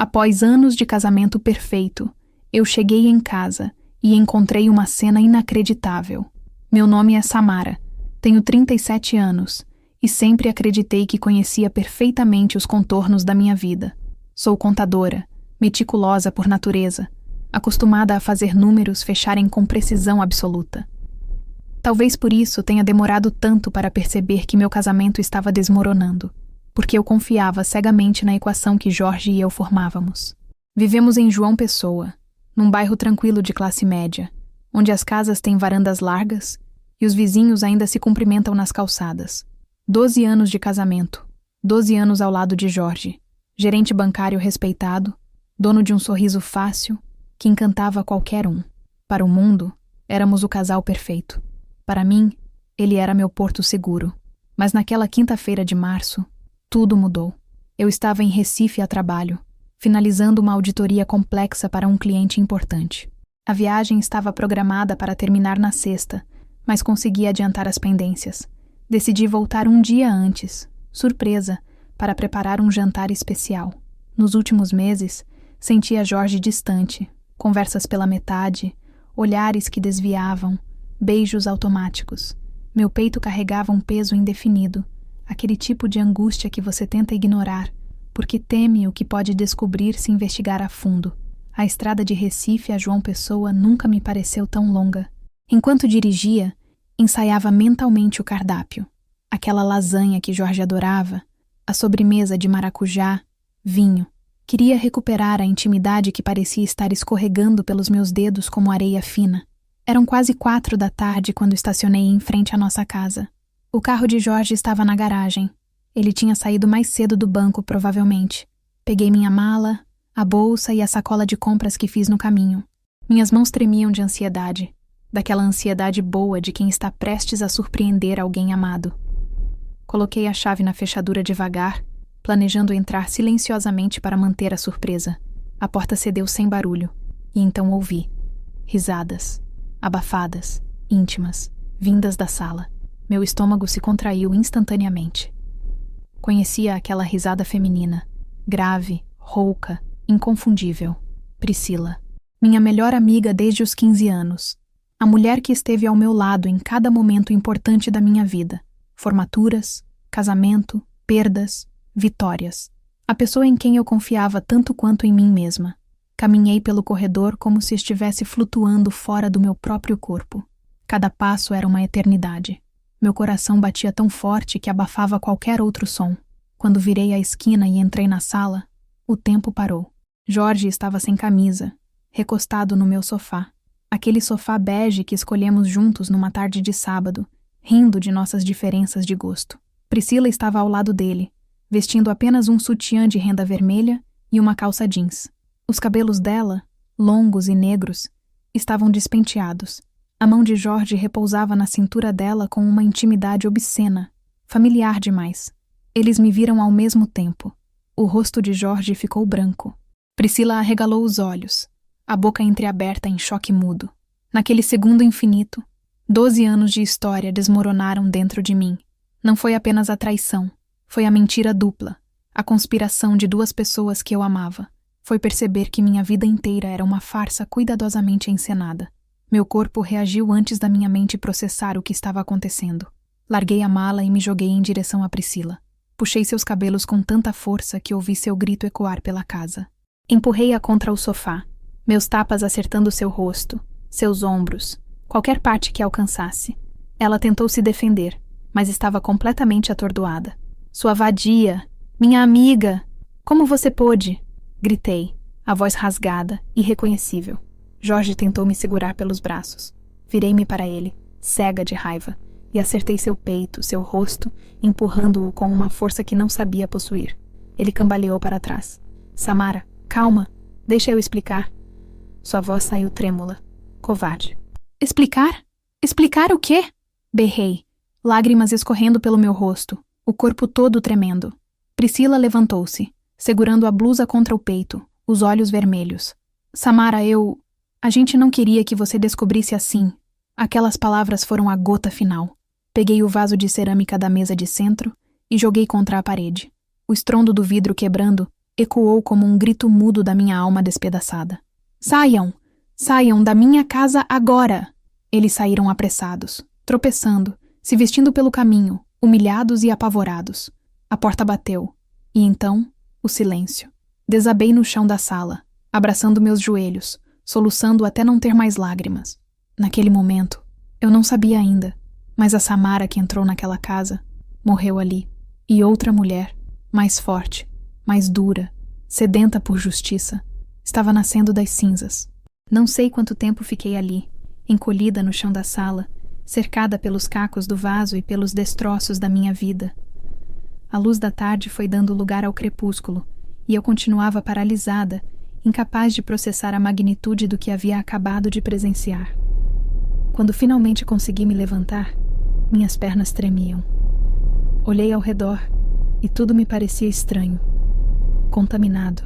Após anos de casamento perfeito, eu cheguei em casa e encontrei uma cena inacreditável. Meu nome é Samara, tenho 37 anos e sempre acreditei que conhecia perfeitamente os contornos da minha vida. Sou contadora, meticulosa por natureza, acostumada a fazer números fecharem com precisão absoluta. Talvez por isso tenha demorado tanto para perceber que meu casamento estava desmoronando, porque eu confiava cegamente na equação que Jorge e eu formávamos. Vivemos em João Pessoa, num bairro tranquilo de classe média, onde as casas têm varandas largas e os vizinhos ainda se cumprimentam nas calçadas. 12 anos de casamento, 12 anos ao lado de Jorge, gerente bancário respeitado, dono de um sorriso fácil que encantava qualquer um. Para o mundo, éramos o casal perfeito. Para mim, ele era meu porto seguro. Mas naquela quinta-feira de março, tudo mudou. Eu estava em Recife a trabalho, finalizando uma auditoria complexa para um cliente importante. A viagem estava programada para terminar na sexta, mas consegui adiantar as pendências. Decidi voltar um dia antes, surpresa, para preparar um jantar especial. Nos últimos meses, sentia Jorge distante, conversas pela metade, olhares que desviavam, beijos automáticos. Meu peito carregava um peso indefinido, aquele tipo de angústia que você tenta ignorar, porque teme o que pode descobrir se investigar a fundo. A estrada de Recife a João Pessoa nunca me pareceu tão longa. Enquanto dirigia, ensaiava mentalmente o cardápio. Aquela lasanha que Jorge adorava, a sobremesa de maracujá, vinho. Queria recuperar a intimidade que parecia estar escorregando pelos meus dedos como areia fina. Eram quase 4 da tarde quando estacionei em frente à nossa casa. O carro de Jorge estava na garagem. Ele tinha saído mais cedo do banco, provavelmente. Peguei minha mala, a bolsa e a sacola de compras que fiz no caminho. Minhas mãos tremiam de ansiedade, daquela ansiedade boa de quem está prestes a surpreender alguém amado. Coloquei a chave na fechadura devagar, planejando entrar silenciosamente para manter a surpresa. A porta cedeu sem barulho, e então ouvi. Risadas, abafadas, íntimas, vindas da sala. Meu estômago se contraiu instantaneamente. Conhecia aquela risada feminina, grave, rouca, inconfundível. Priscila. Minha melhor amiga desde os 15 anos. A mulher que esteve ao meu lado em cada momento importante da minha vida. Formaturas, casamento, perdas, vitórias. A pessoa em quem eu confiava tanto quanto em mim mesma. Caminhei pelo corredor como se estivesse flutuando fora do meu próprio corpo. Cada passo era uma eternidade. Meu coração batia tão forte que abafava qualquer outro som. Quando virei a esquina e entrei na sala, o tempo parou. Jorge estava sem camisa, recostado no meu sofá. Aquele sofá bege que escolhemos juntos numa tarde de sábado, rindo de nossas diferenças de gosto. Priscila estava ao lado dele, vestindo apenas um sutiã de renda vermelha e uma calça jeans. Os cabelos dela, longos e negros, estavam despenteados. A mão de Jorge repousava na cintura dela com uma intimidade obscena, familiar demais. Eles me viram ao mesmo tempo. O rosto de Jorge ficou branco. Priscila arregalou os olhos, a boca entreaberta em choque mudo. Naquele segundo infinito, 12 anos de história desmoronaram dentro de mim. Não foi apenas a traição, foi a mentira dupla, a conspiração de 2 pessoas que eu amava. Foi perceber que minha vida inteira era uma farsa cuidadosamente encenada. Meu corpo reagiu antes da minha mente processar o que estava acontecendo. Larguei a mala e me joguei em direção a Priscila. Puxei seus cabelos com tanta força que ouvi seu grito ecoar pela casa. Empurrei-a contra o sofá, meus tapas acertando seu rosto, seus ombros, qualquer parte que alcançasse. Ela tentou se defender, mas estava completamente atordoada. Sua vadia! Minha amiga! Como você pôde? Gritei, a voz rasgada, irreconhecível. Jorge tentou me segurar pelos braços. Virei-me para ele, cega de raiva, e acertei seu peito, seu rosto, empurrando-o com uma força que não sabia possuir. Ele cambaleou para trás. Samara, calma, deixa eu explicar. Sua voz saiu trêmula, covarde. Explicar? Explicar o quê? Berrei, lágrimas escorrendo pelo meu rosto, o corpo todo tremendo. Priscila levantou-se, segurando a blusa contra o peito, os olhos vermelhos. Samara, A gente não queria que você descobrisse assim. Aquelas palavras foram a gota final. Peguei o vaso de cerâmica da mesa de centro e joguei contra a parede. O estrondo do vidro quebrando Ecoou como um grito mudo da minha alma despedaçada. Saiam! Saiam da minha casa agora! Eles saíram apressados, tropeçando, se vestindo pelo caminho, humilhados e apavorados. A porta bateu. E então, o silêncio. Desabei no chão da sala, abraçando meus joelhos, soluçando até não ter mais lágrimas. Naquele momento, eu não sabia ainda, mas a Samara que entrou naquela casa morreu ali. E outra mulher, mais forte, mais dura, sedenta por justiça, estava nascendo das cinzas. Não sei quanto tempo fiquei ali, encolhida no chão da sala, cercada pelos cacos do vaso e pelos destroços da minha vida. A luz da tarde foi dando lugar ao crepúsculo, e eu continuava paralisada, incapaz de processar a magnitude do que havia acabado de presenciar. Quando finalmente consegui me levantar, minhas pernas tremiam. Olhei ao redor e tudo me parecia estranho, contaminado.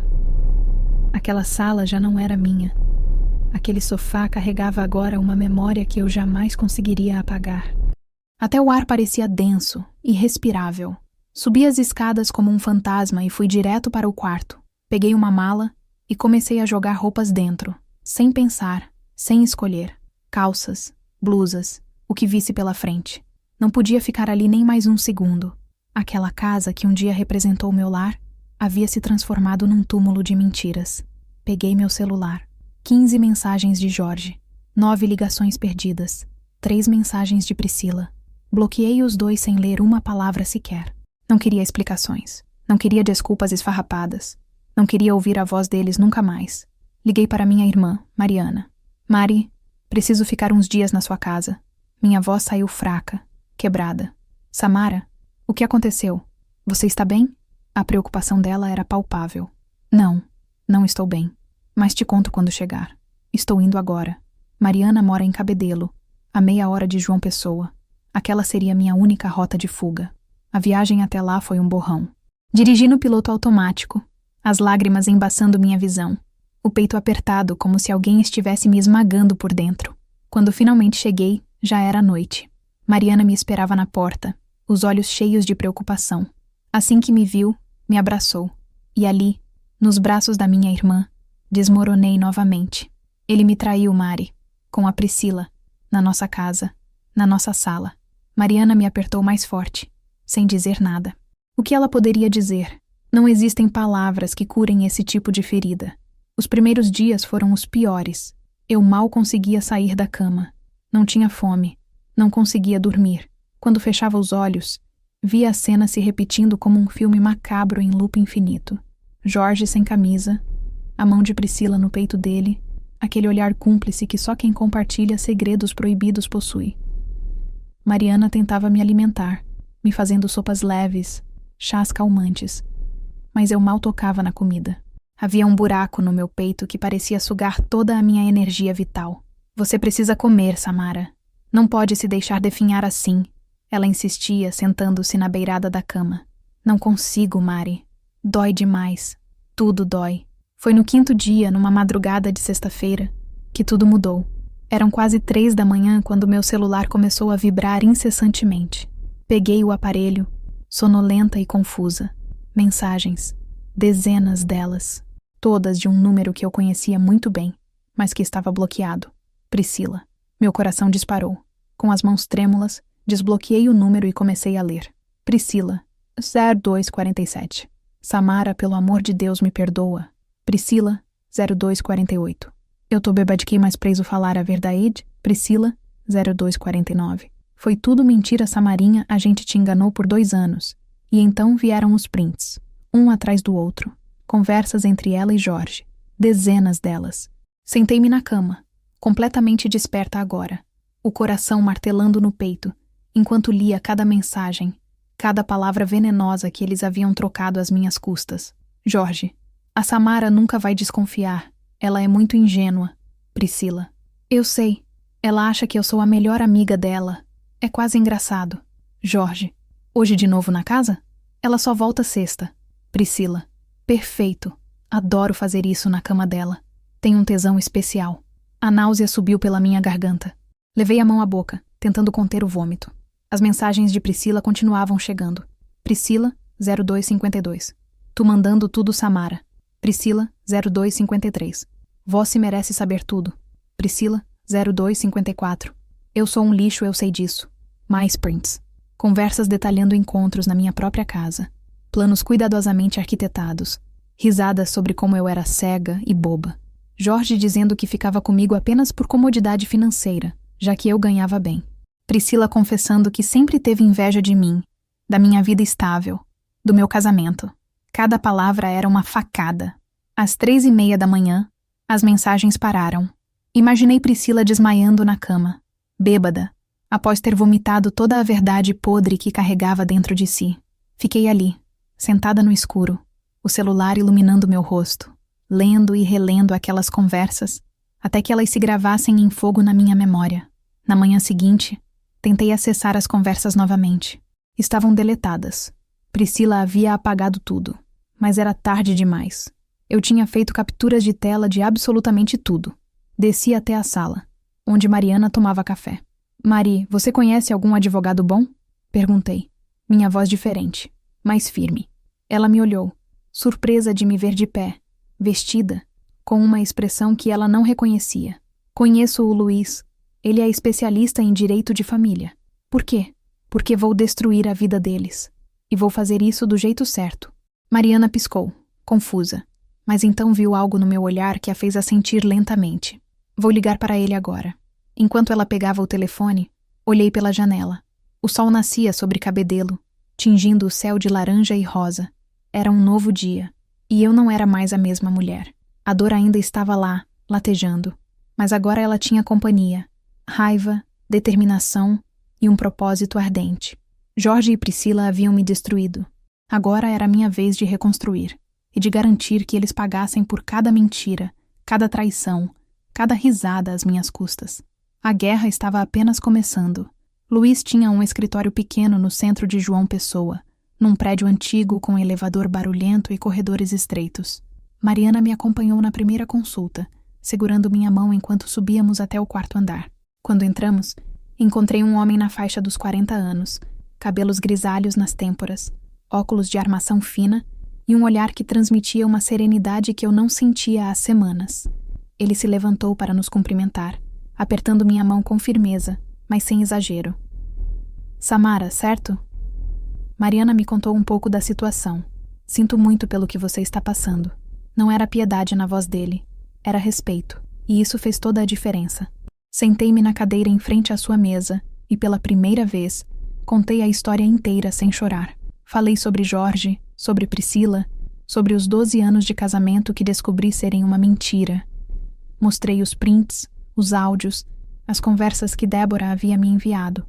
Aquela sala já não era minha. Aquele sofá carregava agora uma memória que eu jamais conseguiria apagar. Até o ar parecia denso, irrespirável. Subi as escadas como um fantasma e fui direto para o quarto. Peguei uma mala e comecei a jogar roupas dentro, sem pensar, sem escolher. Calças, blusas, o que visse pela frente. Não podia ficar ali nem mais um segundo. Aquela casa que um dia representou meu lar havia se transformado num túmulo de mentiras. Peguei meu celular. 15 mensagens de Jorge, 9 ligações perdidas, 3 mensagens de Priscila. Bloqueei os 2 sem ler uma palavra sequer. Não queria explicações. Não queria desculpas esfarrapadas. Não queria ouvir a voz deles nunca mais. Liguei para minha irmã, Mariana. Mari, preciso ficar uns dias na sua casa. Minha voz saiu fraca, quebrada. Samara, o que aconteceu? Você está bem? A preocupação dela era palpável. Não, não estou bem. Mas te conto quando chegar. Estou indo agora. Mariana mora em Cabedelo, a meia hora de João Pessoa. Aquela seria minha única rota de fuga. A viagem até lá foi um borrão. Dirigi no piloto automático, as lágrimas embaçando minha visão. O peito apertado como se alguém estivesse me esmagando por dentro. Quando finalmente cheguei, já era noite. Mariana me esperava na porta, os olhos cheios de preocupação. Assim que me viu, me abraçou. E ali, nos braços da minha irmã, desmoronei novamente. Ele me traiu, Mari, com a Priscila, na nossa casa, na nossa sala. Mariana me apertou mais forte, sem dizer nada. O que ela poderia dizer? Não existem palavras que curem esse tipo de ferida. Os primeiros dias foram os piores. Eu mal conseguia sair da cama. Não tinha fome. Não conseguia dormir. Quando fechava os olhos, via a cena se repetindo como um filme macabro em loop infinito. Jorge sem camisa, a mão de Priscila no peito dele, aquele olhar cúmplice que só quem compartilha segredos proibidos possui. Mariana tentava me alimentar, me fazendo sopas leves, chás calmantes. Mas eu mal tocava na comida. Havia um buraco no meu peito que parecia sugar toda a minha energia vital. Você precisa comer, Samara. Não pode se deixar definhar assim. Ela insistia, sentando-se na beirada da cama. Não consigo, Mari. Dói demais. Tudo dói. Foi no 5º dia, numa madrugada de sexta-feira, que tudo mudou. Eram quase 3 da manhã quando meu celular começou a vibrar incessantemente. Peguei o aparelho, sonolenta e confusa. Mensagens. Dezenas delas. Todas de um número que eu conhecia muito bem, mas que estava bloqueado. Priscila. Meu coração disparou. Com as mãos trêmulas, desbloqueei o número e comecei a ler. Priscila. 0247. Samara, pelo amor de Deus, me perdoa. Priscila, 0248. Eu tô bebadiquei, mas preso falar a verdade? Priscila, 0249. Foi tudo mentira, Samarinha, a gente te enganou por 2 anos. E então vieram os prints, um atrás do outro. Conversas entre ela e Jorge. Dezenas delas. Sentei-me na cama, completamente desperta agora, o coração martelando no peito, enquanto lia cada mensagem, cada palavra venenosa que eles haviam trocado às minhas custas. Jorge. A Samara nunca vai desconfiar. Ela é muito ingênua. Priscila. Eu sei. Ela acha que eu sou a melhor amiga dela. É quase engraçado. Jorge. Hoje de novo na casa? Ela só volta sexta. Priscila. Perfeito. Adoro fazer isso na cama dela. Tenho um tesão especial. A náusea subiu pela minha garganta. Levei a mão à boca, tentando conter o vômito. As mensagens de Priscila continuavam chegando. Priscila, 0252. Tu mandando tudo, Samara. Priscila, 0253. Você merece saber tudo. Priscila, 0254. Eu sou um lixo, eu sei disso. Mais prints. Conversas detalhando encontros na minha própria casa. Planos cuidadosamente arquitetados. Risadas sobre como eu era cega e boba. Jorge dizendo que ficava comigo apenas por comodidade financeira, já que eu ganhava bem. Priscila confessando que sempre teve inveja de mim, da minha vida estável, do meu casamento. Cada palavra era uma facada. Às 3:30 da manhã, as mensagens pararam. Imaginei Priscila desmaiando na cama, bêbada, após ter vomitado toda a verdade podre que carregava dentro de si. Fiquei ali, sentada no escuro, o celular iluminando meu rosto, lendo e relendo aquelas conversas, até que elas se gravassem em fogo na minha memória. Na manhã seguinte, tentei acessar as conversas novamente. Estavam deletadas. Priscila havia apagado tudo, mas era tarde demais. Eu tinha feito capturas de tela de absolutamente tudo. Desci até a sala, onde Mariana tomava café. Mari, você conhece algum advogado bom? Perguntei, minha voz diferente, mais firme. Ela me olhou, surpresa de me ver de pé, vestida, com uma expressão que ela não reconhecia. Conheço o Luiz. Ele é especialista em direito de família. Por quê? Porque vou destruir a vida deles. E vou fazer isso do jeito certo. Mariana piscou, confusa, mas então viu algo no meu olhar que a fez assentir lentamente. Vou ligar para ele agora. Enquanto ela pegava o telefone, olhei pela janela. O sol nascia sobre Cabedelo, tingindo o céu de laranja e rosa. Era um novo dia, e eu não era mais a mesma mulher. A dor ainda estava lá, latejando, mas agora ela tinha companhia, raiva, determinação e um propósito ardente. Jorge e Priscila haviam me destruído. Agora era minha vez de reconstruir e de garantir que eles pagassem por cada mentira, cada traição, cada risada às minhas custas. A guerra estava apenas começando. Luiz tinha um escritório pequeno no centro de João Pessoa, num prédio antigo com elevador barulhento e corredores estreitos. Mariana me acompanhou na primeira consulta, segurando minha mão enquanto subíamos até o quarto andar. Quando entramos, encontrei um homem na faixa dos 40 anos, cabelos grisalhos nas têmporas, óculos de armação fina e um olhar que transmitia uma serenidade que eu não sentia há semanas. Ele se levantou para nos cumprimentar, apertando minha mão com firmeza, mas sem exagero. Samara, certo? Mariana me contou um pouco da situação. Sinto muito pelo que você está passando. Não era piedade na voz dele, era respeito, e isso fez toda a diferença. Sentei-me na cadeira em frente à sua mesa e, pela primeira vez, contei a história inteira sem chorar. Falei sobre Jorge, sobre Priscila, sobre os 12 anos de casamento que descobri serem uma mentira. Mostrei os prints, os áudios, as conversas que Débora havia me enviado.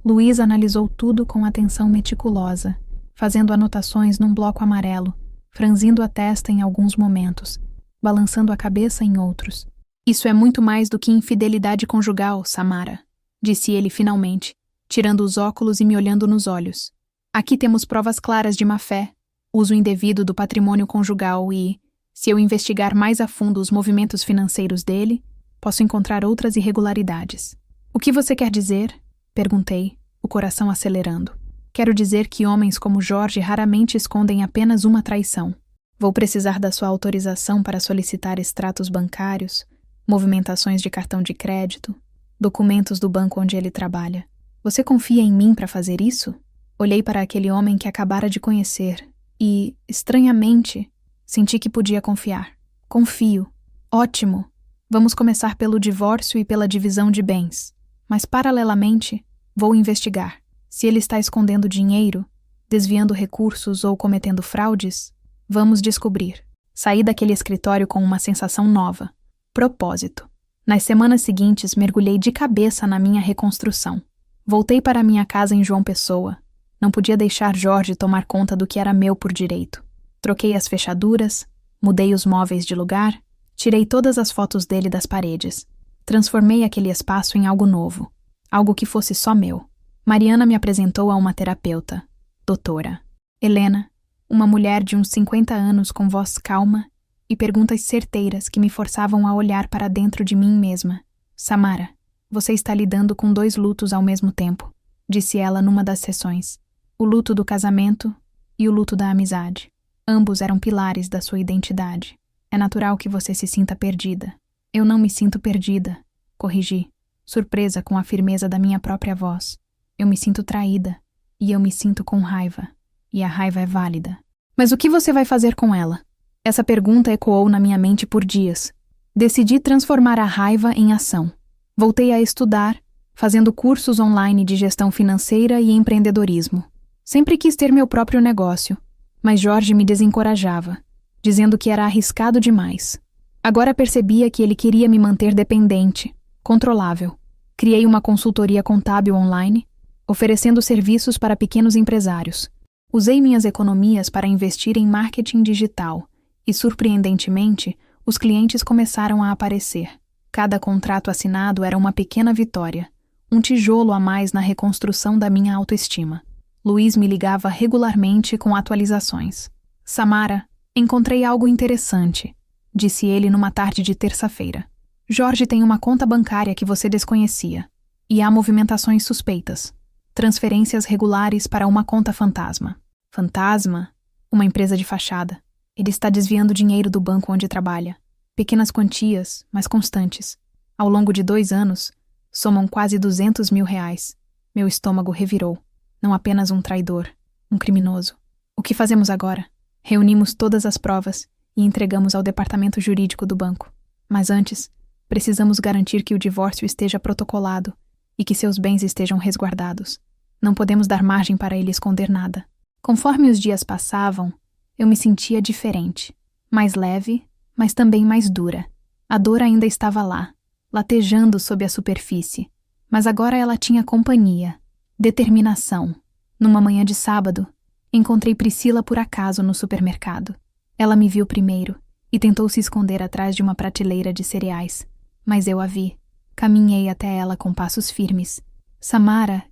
Luiz analisou tudo com atenção meticulosa, fazendo anotações num bloco amarelo, franzindo a testa em alguns momentos, balançando a cabeça em outros. Isso é muito mais do que infidelidade conjugal, Samara, disse ele finalmente, tirando os óculos e me olhando nos olhos. Aqui temos provas claras de má-fé, uso indevido do patrimônio conjugal e, se eu investigar mais a fundo os movimentos financeiros dele, posso encontrar outras irregularidades. O que você quer dizer? Perguntei, o coração acelerando. Quero dizer que homens como Jorge raramente escondem apenas uma traição. Vou precisar da sua autorização para solicitar extratos bancários, movimentações de cartão de crédito, documentos do banco onde ele trabalha. Você confia em mim para fazer isso? Olhei para aquele homem que acabara de conhecer e, estranhamente, senti que podia confiar. Confio. Ótimo. Vamos começar pelo divórcio e pela divisão de bens. Mas, paralelamente, vou investigar. Se ele está escondendo dinheiro, desviando recursos ou cometendo fraudes, vamos descobrir. Saí daquele escritório com uma sensação nova. Propósito. Nas semanas seguintes, mergulhei de cabeça na minha reconstrução. Voltei para minha casa em João Pessoa. Não podia deixar Jorge tomar conta do que era meu por direito. Troquei as fechaduras, mudei os móveis de lugar, tirei todas as fotos dele das paredes. Transformei aquele espaço em algo novo, algo que fosse só meu. Mariana me apresentou a uma terapeuta, doutora Helena, uma mulher de uns 50 anos com voz calma e perguntas certeiras que me forçavam a olhar para dentro de mim mesma. Samara, você está lidando com 2 lutos ao mesmo tempo, disse ela numa das sessões. O luto do casamento e o luto da amizade. Ambos eram pilares da sua identidade. É natural que você se sinta perdida. Eu não me sinto perdida, corrigi, surpresa com a firmeza da minha própria voz. Eu me sinto traída, e eu me sinto com raiva. E a raiva é válida. Mas o que você vai fazer com ela? Essa pergunta ecoou na minha mente por dias. Decidi transformar a raiva em ação. Voltei a estudar, fazendo cursos online de gestão financeira e empreendedorismo. Sempre quis ter meu próprio negócio, mas Jorge me desencorajava, dizendo que era arriscado demais. Agora percebia que ele queria me manter dependente, controlável. Criei uma consultoria contábil online, oferecendo serviços para pequenos empresários. Usei minhas economias para investir em marketing digital e, surpreendentemente, os clientes começaram a aparecer. Cada contrato assinado era uma pequena vitória, um tijolo a mais na reconstrução da minha autoestima. Luiz me ligava regularmente com atualizações. Samara, encontrei algo interessante, disse ele numa tarde de terça-feira. Jorge tem uma conta bancária que você desconhecia. E há movimentações suspeitas. Transferências regulares para uma conta fantasma. Fantasma? Uma empresa de fachada. Ele está desviando dinheiro do banco onde trabalha. Pequenas quantias, mas constantes. Ao longo de 2 anos, somam quase R$200.000. Meu estômago revirou. Não apenas um traidor, um criminoso. O que fazemos agora? Reunimos todas as provas e entregamos ao departamento jurídico do banco. Mas antes, precisamos garantir que o divórcio esteja protocolado e que seus bens estejam resguardados. Não podemos dar margem para ele esconder nada. Conforme os dias passavam, eu me sentia diferente. Mais leve, mas também mais dura. A dor ainda estava lá, latejando sob a superfície. Mas agora ela tinha companhia. Determinação. Numa manhã de sábado, encontrei Priscila por acaso no supermercado. Ela me viu primeiro e tentou se esconder atrás de uma prateleira de cereais. Mas eu a vi. Caminhei até ela com passos firmes. Samara,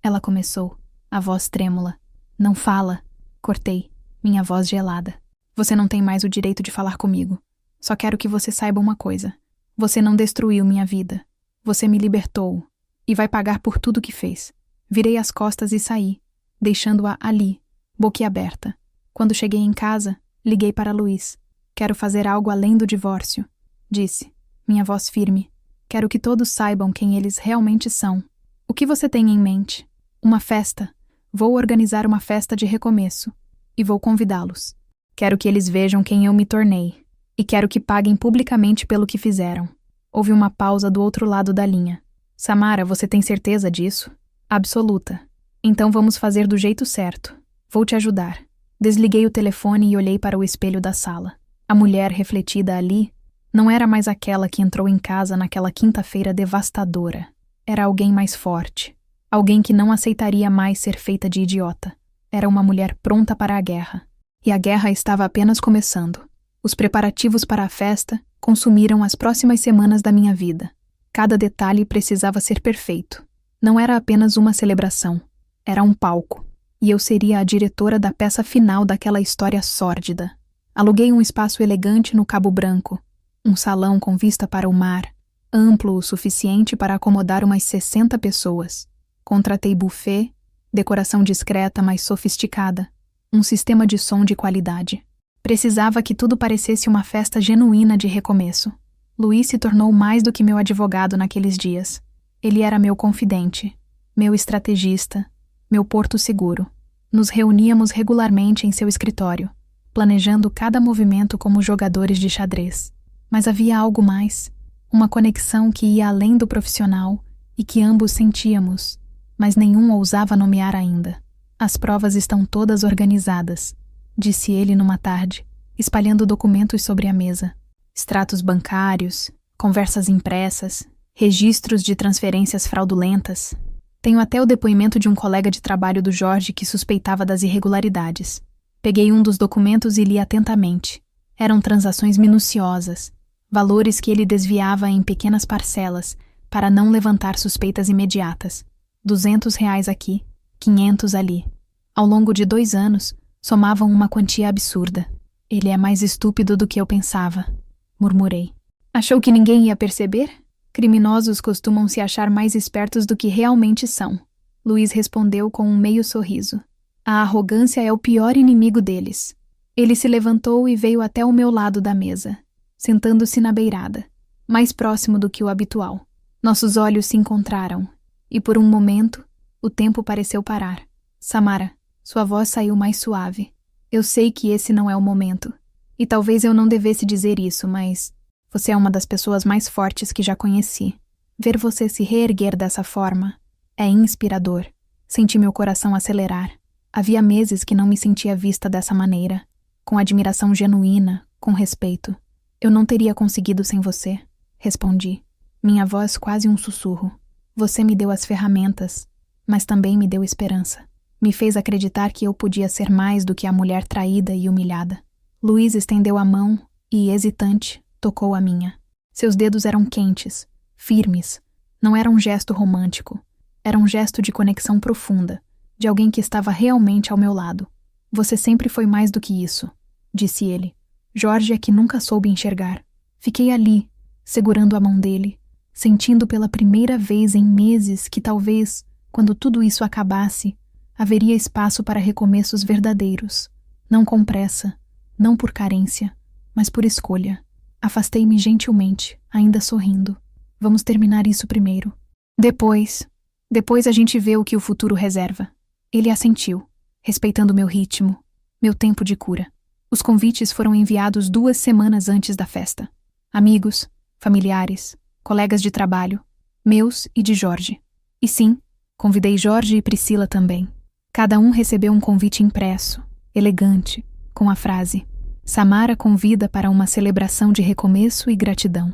Ela começou, a voz trêmula. Não fala. Cortei, minha voz gelada. Você não tem mais o direito de falar comigo. Só quero que você saiba uma coisa. Você não destruiu minha vida. Você me libertou. E vai pagar por tudo que fez. Virei as costas e saí, deixando-a ali, boquiaberta. Quando cheguei em casa, liguei para Luiz. Quero fazer algo além do divórcio, disse, minha voz firme. Quero que todos saibam quem eles realmente são. O que você tem em mente? Uma festa. Vou organizar uma festa de recomeço. E vou convidá-los. Quero que eles vejam quem eu me tornei. E quero que paguem publicamente pelo que fizeram. Houve uma pausa do outro lado da linha. Samara, você tem certeza disso? Absoluta. Então vamos fazer do jeito certo. Vou te ajudar. Desliguei o telefone e olhei para o espelho da sala. A mulher refletida ali não era mais aquela que entrou em casa naquela quinta-feira devastadora. Era alguém mais forte. Alguém que não aceitaria mais ser feita de idiota. Era uma mulher pronta para a guerra. E a guerra estava apenas começando. Os preparativos para a festa consumiram as próximas semanas da minha vida. Cada detalhe precisava ser perfeito. Não era apenas uma celebração. Era um palco. E eu seria a diretora da peça final daquela história sórdida. Aluguei um espaço elegante no Cabo Branco. Um salão com vista para o mar, amplo o suficiente para acomodar umas 60 pessoas. Contratei buffet, decoração discreta, mas sofisticada. Um sistema de som de qualidade. Precisava que tudo parecesse uma festa genuína de recomeço. Luiz se tornou mais do que meu advogado naqueles dias. Ele era meu confidente, meu estrategista, meu porto seguro. Nos reuníamos regularmente em seu escritório, planejando cada movimento como jogadores de xadrez. Mas havia algo mais, uma conexão que ia além do profissional e que ambos sentíamos, mas nenhum ousava nomear ainda. As provas estão todas organizadas, disse ele numa tarde, espalhando documentos sobre a mesa. Extratos bancários, conversas impressas, registros de transferências fraudulentas. Tenho até o depoimento de um colega de trabalho do Jorge que suspeitava das irregularidades. Peguei um dos documentos e li atentamente. Eram transações minuciosas, valores que ele desviava em pequenas parcelas para não levantar suspeitas imediatas. R$200 aqui, 500 ali. Ao longo de 2 anos, somavam uma quantia absurda. Ele é mais estúpido do que eu pensava, murmurei. Achou que ninguém ia perceber? Criminosos costumam se achar mais espertos do que realmente são. Luiz respondeu com um meio sorriso. A arrogância é o pior inimigo deles. Ele se levantou e veio até o meu lado da mesa, sentando-se na beirada, mais próximo do que o habitual. Nossos olhos se encontraram, e por um momento, o tempo pareceu parar. Samara, sua voz saiu mais suave. Eu sei que esse não é o momento, e talvez eu não devesse dizer isso, mas você é uma das pessoas mais fortes que já conheci. Ver você se reerguer dessa forma é inspirador. Senti meu coração acelerar. Havia meses que não me sentia vista dessa maneira, com admiração genuína, com respeito. Eu não teria conseguido sem você, respondi. Minha voz quase um sussurro. Você me deu as ferramentas, mas também me deu esperança. Me fez acreditar que eu podia ser mais do que a mulher traída e humilhada. Luiz estendeu a mão e, hesitante, tocou a minha. Seus dedos eram quentes, firmes. Não era um gesto romântico. Era um gesto de conexão profunda, de alguém que estava realmente ao meu lado. Você sempre foi mais do que isso, disse ele. Jorge é que nunca soube enxergar. Fiquei ali, segurando a mão dele, sentindo pela primeira vez em meses que talvez, quando tudo isso acabasse, haveria espaço para recomeços verdadeiros. Não com pressa, não por carência, mas por escolha. Afastei-me gentilmente, ainda sorrindo. Vamos terminar isso primeiro. Depois a gente vê o que o futuro reserva. Ele assentiu, respeitando meu ritmo, meu tempo de cura. Os convites foram enviados 2 semanas antes da festa. Amigos, familiares, colegas de trabalho, meus e de Jorge. E sim, convidei Jorge e Priscila também. Cada um recebeu um convite impresso, elegante, com a frase: Samara convida para uma celebração de recomeço e gratidão.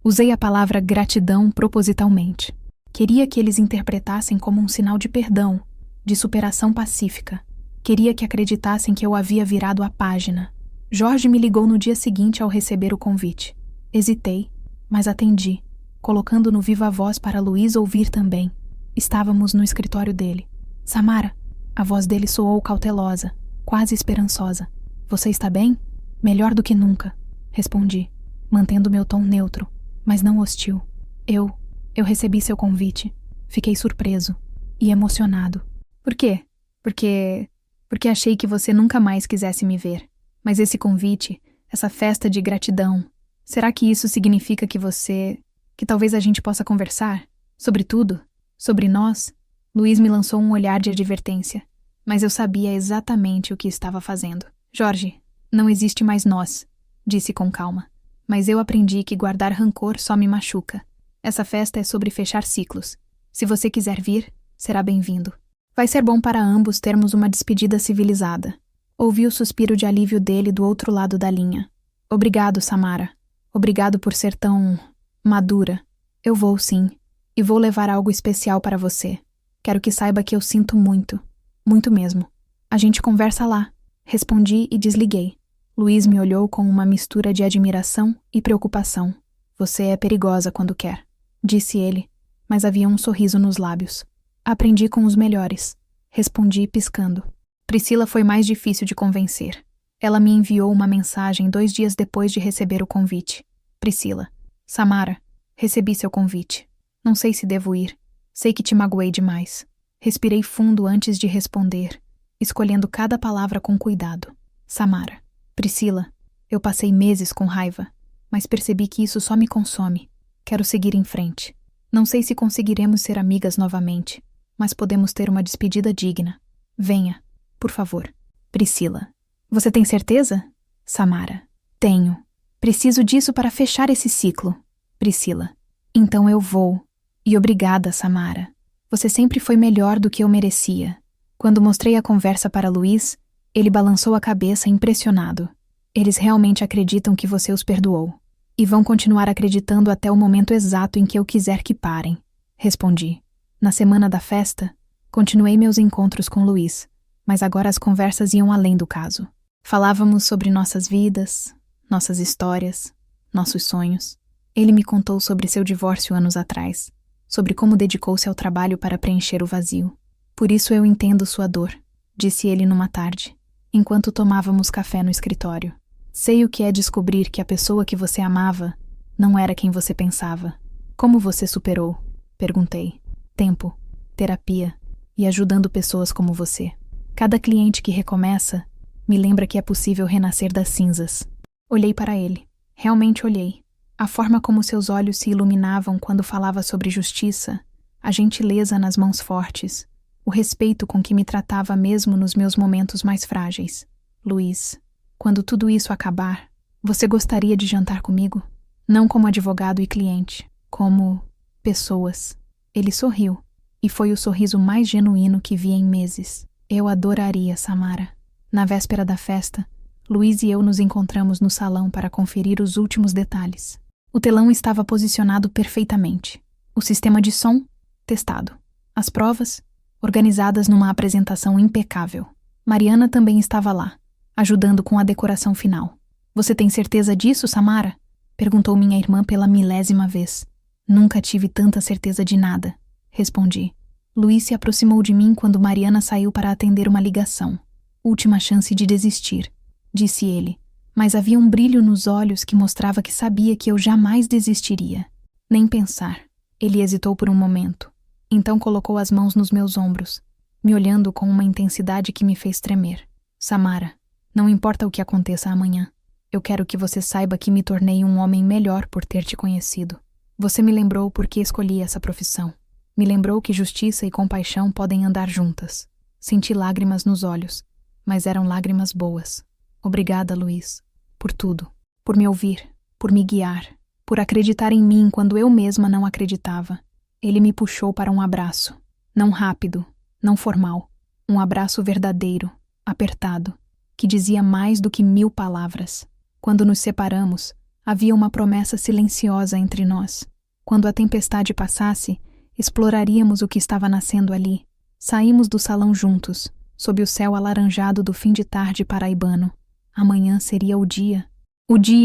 Usei a palavra gratidão propositalmente. Queria que eles interpretassem como um sinal de perdão, de superação pacífica. Queria que acreditassem que eu havia virado a página. Jorge me ligou no dia seguinte ao receber o convite. Hesitei, mas atendi, colocando no viva voz para Luiz ouvir também. Estávamos no escritório dele. Samara, a voz dele soou cautelosa, quase esperançosa. Você está bem? Melhor do que nunca, respondi, mantendo meu tom neutro, mas não hostil. Eu recebi seu convite. Fiquei surpreso e emocionado. Por quê? Porque achei que você nunca mais quisesse me ver. Mas esse convite, essa festa de gratidão, será que isso significa que talvez a gente possa conversar? Sobre tudo? Sobre nós? Luiz me lançou um olhar de advertência, mas eu sabia exatamente o que estava fazendo. Jorge, não existe mais nós, disse com calma. Mas eu aprendi que guardar rancor só me machuca. Essa festa é sobre fechar ciclos. Se você quiser vir, será bem-vindo. Vai ser bom para ambos termos uma despedida civilizada. Ouvi o suspiro de alívio dele do outro lado da linha. Obrigado, Samara. Obrigado por ser tão madura. Eu vou sim. E vou levar algo especial para você. Quero que saiba que eu sinto muito. Muito mesmo. A gente conversa lá. Respondi e desliguei. Luiz me olhou com uma mistura de admiração e preocupação. Você é perigosa quando quer, disse ele, mas havia um sorriso nos lábios. Aprendi com os melhores, respondi piscando. Priscila foi mais difícil de convencer. Ela me enviou uma mensagem 2 dias depois de receber o convite. Priscila. Samara, recebi seu convite. Não sei se devo ir. Sei que te magoei demais. Respirei fundo antes de responder, escolhendo cada palavra com cuidado. Samara. Priscila, eu passei meses com raiva, mas percebi que isso só me consome. Quero seguir em frente. Não sei se conseguiremos ser amigas novamente, mas podemos ter uma despedida digna. Venha, por favor. Priscila. Você tem certeza? Samara. Tenho. Preciso disso para fechar esse ciclo. Priscila. Então eu vou. E obrigada, Samara. Você sempre foi melhor do que eu merecia. Quando mostrei a conversa para Luiz, ele balançou a cabeça impressionado. Eles realmente acreditam que você os perdoou. E vão continuar acreditando até o momento exato em que eu quiser que parem. Respondi. Na semana da festa, continuei meus encontros com Luiz, mas agora as conversas iam além do caso. Falávamos sobre nossas vidas, nossas histórias, nossos sonhos. Ele me contou sobre seu divórcio anos atrás, sobre como dedicou-se ao trabalho para preencher o vazio. Por isso eu entendo sua dor, disse ele numa tarde, enquanto tomávamos café no escritório. Sei o que é descobrir que a pessoa que você amava não era quem você pensava. Como você superou? Perguntei. Tempo, terapia e ajudando pessoas como você. Cada cliente que recomeça Me lembra que é possível renascer das cinzas. Olhei para ele. Realmente olhei. A forma como seus olhos se iluminavam quando falava sobre justiça, a gentileza nas mãos fortes, o respeito com que me tratava mesmo nos meus momentos mais frágeis. Luiz, quando tudo isso acabar, você gostaria de jantar comigo? Não como advogado e cliente, como pessoas. Ele sorriu, e foi o sorriso mais genuíno que vi em meses. Eu adoraria, Samara. Na véspera da festa, Luiz e eu nos encontramos no salão para conferir os últimos detalhes. O telão estava posicionado perfeitamente. O sistema de som, testado. As provas, organizadas numa apresentação impecável. Mariana também estava lá, ajudando com a decoração final. Você tem certeza disso, Samara? Perguntou minha irmã pela 1000ª vez. Nunca tive tanta certeza de nada, respondi. Luiz se aproximou de mim quando Mariana saiu para atender uma ligação. Última chance de desistir, disse ele, mas havia um brilho nos olhos que mostrava que sabia que eu jamais desistiria. Nem pensar. Ele hesitou por um momento. Então colocou as mãos nos meus ombros, me olhando com uma intensidade que me fez tremer. Samara, não importa o que aconteça amanhã. Eu quero que você saiba que me tornei um homem melhor por ter te conhecido. Você me lembrou por que escolhi essa profissão. Me lembrou que justiça e compaixão podem andar juntas. Senti lágrimas nos olhos, mas eram lágrimas boas. Obrigada, Luiz, por tudo. Por me ouvir, por me guiar, por acreditar em mim quando eu mesma não acreditava. Ele me puxou para um abraço. Não rápido, não formal. Um abraço verdadeiro, apertado, que dizia mais do que 1000 palavras. Quando nos separamos, havia uma promessa silenciosa entre nós. Quando a tempestade passasse, exploraríamos o que estava nascendo ali. Saímos do salão juntos, sob o céu alaranjado do fim de tarde paraibano. Amanhã seria o dia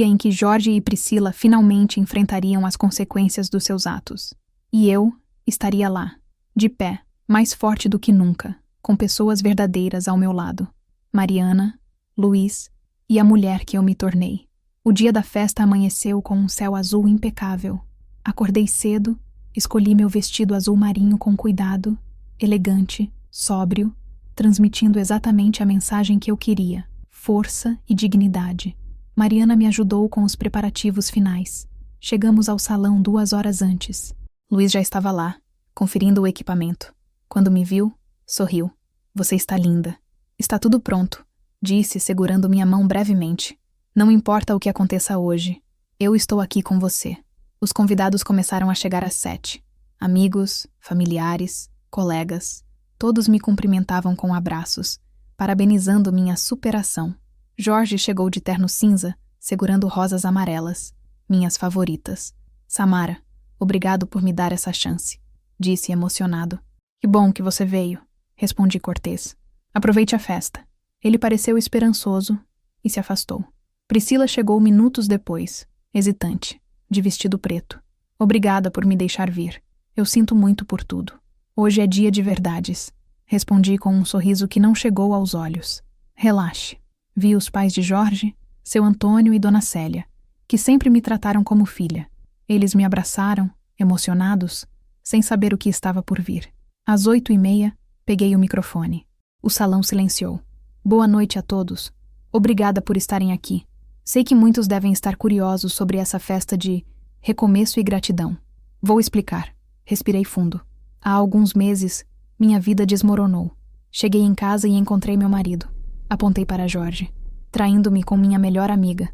em que Jorge e Priscila finalmente enfrentariam as consequências dos seus atos. E eu estaria lá, de pé, mais forte do que nunca, com pessoas verdadeiras ao meu lado. Mariana, Luiz e a mulher que eu me tornei. O dia da festa amanheceu com um céu azul impecável. Acordei cedo, escolhi meu vestido azul marinho com cuidado, elegante, sóbrio, transmitindo exatamente a mensagem que eu queria: força e dignidade. Mariana me ajudou com os preparativos finais. Chegamos ao salão 2 horas antes. Luiz já estava lá, conferindo o equipamento. Quando me viu, sorriu. Você está linda. Está tudo pronto, disse, segurando minha mão brevemente. Não importa o que aconteça hoje, eu estou aqui com você. Os convidados começaram a chegar às 7. Amigos, familiares, colegas, todos me cumprimentavam com abraços, parabenizando minha superação. Jorge chegou de terno cinza, segurando rosas amarelas, minhas favoritas. Samara, obrigado por me dar essa chance, disse emocionado. Que bom que você veio, respondi cortês. Aproveite a festa. Ele pareceu esperançoso e se afastou. Priscila chegou minutos depois, hesitante, de vestido preto. Obrigada por me deixar vir. Eu sinto muito por tudo. Hoje é dia de verdades, respondi com um sorriso que não chegou aos olhos. Relaxe. Vi os pais de Jorge, seu Antônio e Dona Célia, que sempre me trataram como filha. Eles me abraçaram, emocionados, sem saber o que estava por vir. Às 8h30, peguei o microfone. O salão silenciou. Boa noite a todos. Obrigada por estarem aqui. Sei que muitos devem estar curiosos sobre essa festa de recomeço e gratidão. Vou explicar. Respirei fundo. Há alguns meses, minha vida desmoronou. Cheguei em casa e encontrei meu marido. Apontei para Jorge, traindo-me com minha melhor amiga.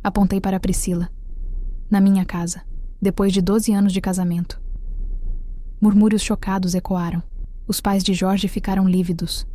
Apontei para Priscila. Na minha casa, depois de 12 anos de casamento. Murmúrios chocados ecoaram. Os pais de Jorge ficaram lívidos.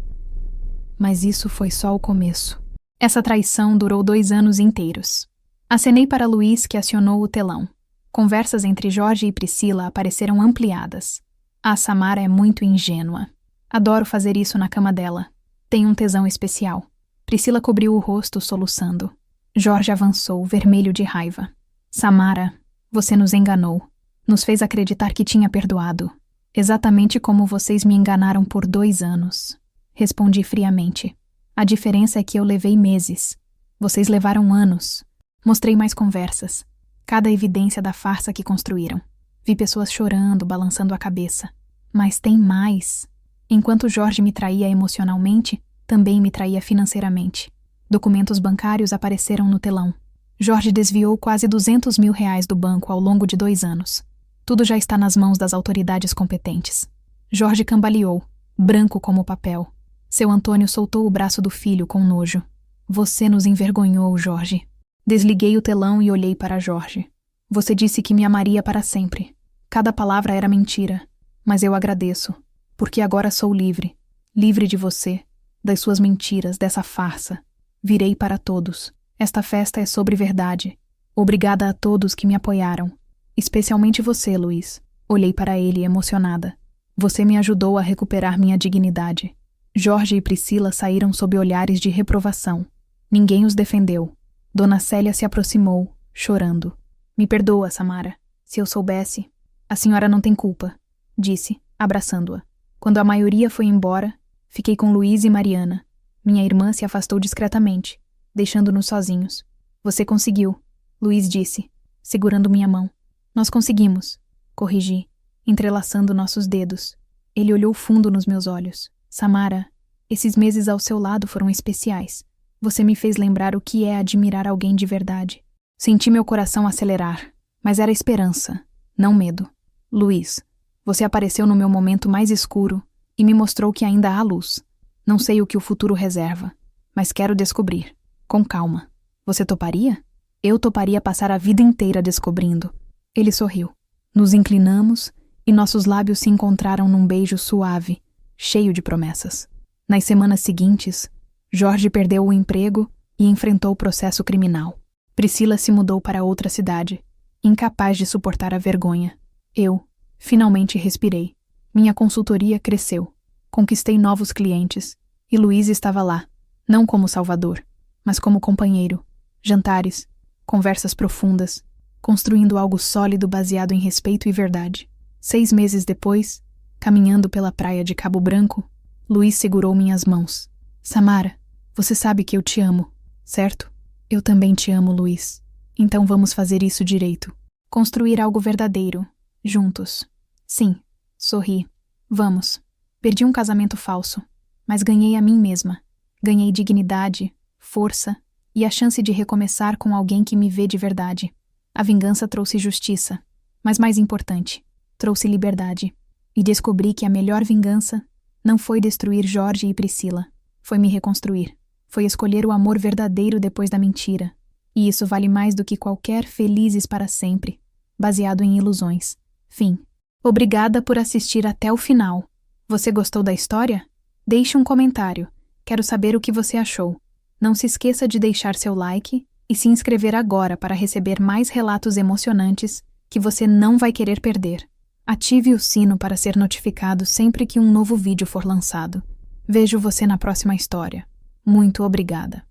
Mas isso foi só o começo. Essa traição durou 2 anos inteiros. Acenei para Luiz, que acionou o telão. Conversas entre Jorge e Priscila apareceram ampliadas. A Samara é muito ingênua. Adoro fazer isso na cama dela. Tem um tesão especial. Priscila cobriu o rosto, soluçando. Jorge avançou, vermelho de raiva. Samara, você nos enganou. Nos fez acreditar que tinha perdoado. Exatamente como vocês me enganaram por 2 anos. Respondi friamente. A diferença é que eu levei meses. Vocês levaram anos. Mostrei mais conversas. Cada evidência da farsa que construíram. Vi pessoas chorando, balançando a cabeça. Mas tem mais. Enquanto Jorge me traía emocionalmente, também me traía financeiramente. Documentos bancários apareceram no telão. Jorge desviou quase R$200 mil do banco ao longo de 2 anos. Tudo já está nas mãos das autoridades competentes. Jorge cambaleou, branco como papel. Seu Antônio soltou o braço do filho com nojo. Você nos envergonhou, Jorge. Desliguei o telão e olhei para Jorge. Você disse que me amaria para sempre. Cada palavra era mentira. Mas eu agradeço, porque agora sou livre. Livre de você, das suas mentiras, dessa farsa. Virei para todos. Esta festa é sobre verdade. Obrigada a todos que me apoiaram. Especialmente você, Luiz. Olhei para ele emocionada. Você me ajudou a recuperar minha dignidade. Jorge e Priscila saíram sob olhares de reprovação. Ninguém os defendeu. Dona Célia se aproximou, chorando. Me perdoa, Samara. Se eu soubesse... A senhora não tem culpa, disse, abraçando-a. Quando a maioria foi embora, fiquei com Luiz e Mariana. Minha irmã se afastou discretamente, deixando-nos sozinhos. Você conseguiu, Luiz disse, segurando minha mão. Nós conseguimos, corrigi, entrelaçando nossos dedos. Ele olhou fundo nos meus olhos. Samara, esses meses ao seu lado foram especiais. Você me fez lembrar o que é admirar alguém de verdade. Senti meu coração acelerar, mas era esperança, não medo. Luiz, você apareceu no meu momento mais escuro e me mostrou que ainda há luz. Não sei o que o futuro reserva, mas quero descobrir. Com calma. Você toparia? Eu toparia passar a vida inteira descobrindo. Ele sorriu. Nos inclinamos e nossos lábios se encontraram num beijo suave, cheio de promessas. Nas semanas seguintes, Jorge perdeu o emprego e enfrentou o processo criminal. Priscila se mudou para outra cidade, incapaz de suportar a vergonha. Eu, finalmente, respirei. Minha consultoria cresceu. Conquistei novos clientes. E Luiz estava lá, não como salvador, mas como companheiro. Jantares, conversas profundas, construindo algo sólido baseado em respeito e verdade. 6 meses depois, caminhando pela praia de Cabo Branco, Luiz segurou minhas mãos. Samara, você sabe que eu te amo, certo? Eu também te amo, Luiz. Então vamos fazer isso direito. Construir algo verdadeiro, juntos. Sim, sorri. Vamos. Perdi um casamento falso, mas ganhei a mim mesma. Ganhei dignidade, força e a chance de recomeçar com alguém que me vê de verdade. A vingança trouxe justiça, mas mais importante, trouxe liberdade. E descobri que a melhor vingança não foi destruir Jorge e Priscila, foi me reconstruir. Foi escolher o amor verdadeiro depois da mentira. E isso vale mais do que qualquer felizes para sempre, baseado em ilusões. Fim. Obrigada por assistir até o final. Você gostou da história? Deixe um comentário. Quero saber o que você achou. Não se esqueça de deixar seu like e se inscrever agora para receber mais relatos emocionantes que você não vai querer perder. Ative o sino para ser notificado sempre que um novo vídeo for lançado. Vejo você na próxima história. Muito obrigada.